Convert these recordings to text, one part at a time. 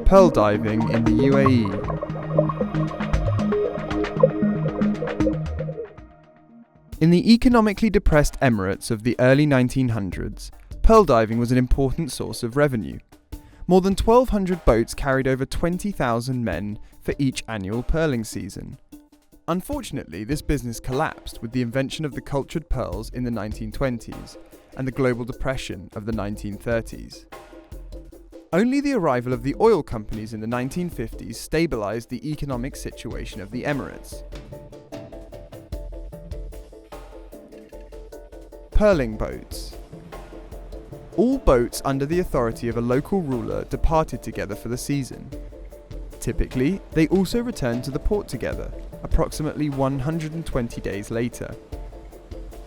Pearl diving in the UAE. In the economically depressed Emirates of the early 1900s, pearl diving was an important source of revenue. More than 1,200 boats carried over 20,000 men for each annual pearling season. Unfortunately, this business collapsed with the invention of the cultured pearls in the 1920s and the global depression of the 1930s. Only the arrival of the oil companies in the 1950s stabilized the economic situation of the Emirates. Pearling boats. All boats under the authority of a local ruler departed together for the season. Typically, they also returned to the port together, approximately 120 days later.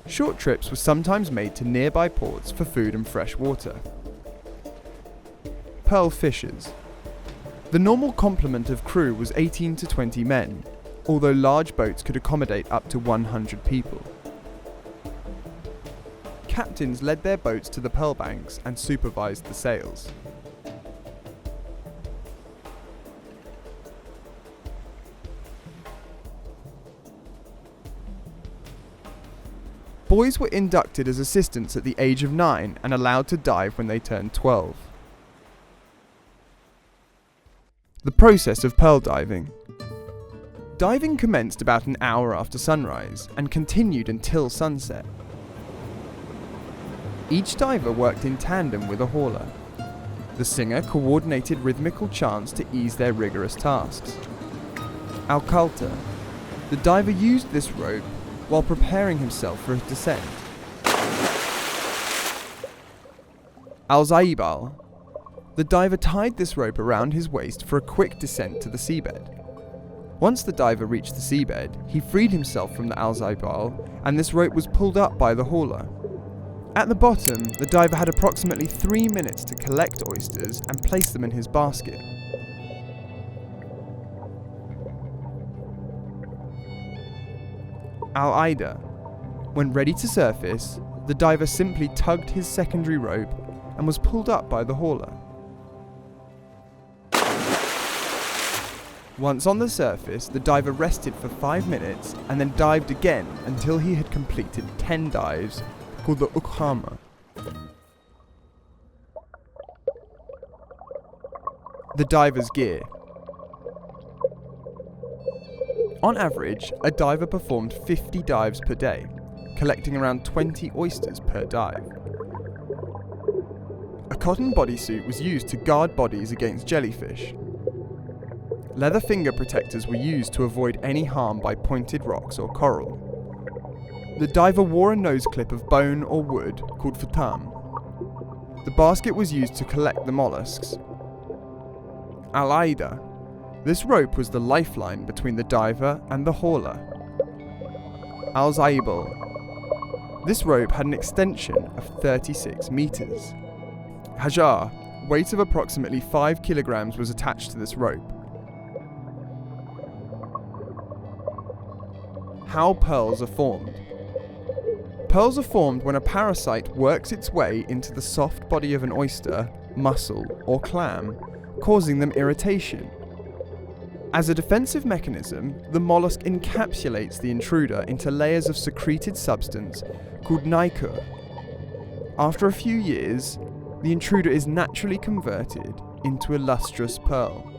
Short trips were sometimes made to nearby ports for food and fresh water. Pearl fishers. The normal complement of crew was 18 to 20 men, although large boats could accommodate up to 100 people. Captains led their boats to the pearl banks and supervised the sails. Boys were inducted as assistants at the age of 9 and allowed to dive when they turned 12. The process of pearl diving. Diving commenced about an hour after sunrise and continued until sunset. Each diver worked in tandem with a hauler. The singer coordinated rhythmical chants to ease their rigorous tasks. Al-Kalta. The diver used this rope while preparing himself for a descent. Al-Zaibal. The diver tied this rope around his waist for a quick descent to the seabed. Once the diver reached the seabed, he freed himself from the Al-Zaibal and this rope was pulled up by the hauler. At the bottom, the diver had approximately 3 minutes to collect oysters and place them in his basket. Al-Aida. When ready to surface, the diver simply tugged his secondary rope and was pulled up by the hauler. Once on the surface, the diver rested for 5 minutes and then dived again until he had completed 10 dives, called the Ukhama. The diver's gear. On average, a diver performed 50 dives per day, collecting around 20 oysters per dive. A cotton bodysuit was used to guard bodies against jellyfish. Leather finger protectors were used to avoid any harm by pointed rocks or coral. The diver wore a nose clip of bone or wood called futam. The basket was used to collect the mollusks. Al-Aida. This rope was the lifeline between the diver and the hauler. Al-Zaibal. This rope had an extension of 36 meters. Hajar. Weight of approximately 5 kilograms was attached to this rope. How pearls are formed. Pearls are formed when a parasite works its way into the soft body of an oyster, mussel, or clam, causing them irritation. As a defensive mechanism, the mollusk encapsulates the intruder into layers of secreted substance called nacre. After a few years, the intruder is naturally converted into a lustrous pearl.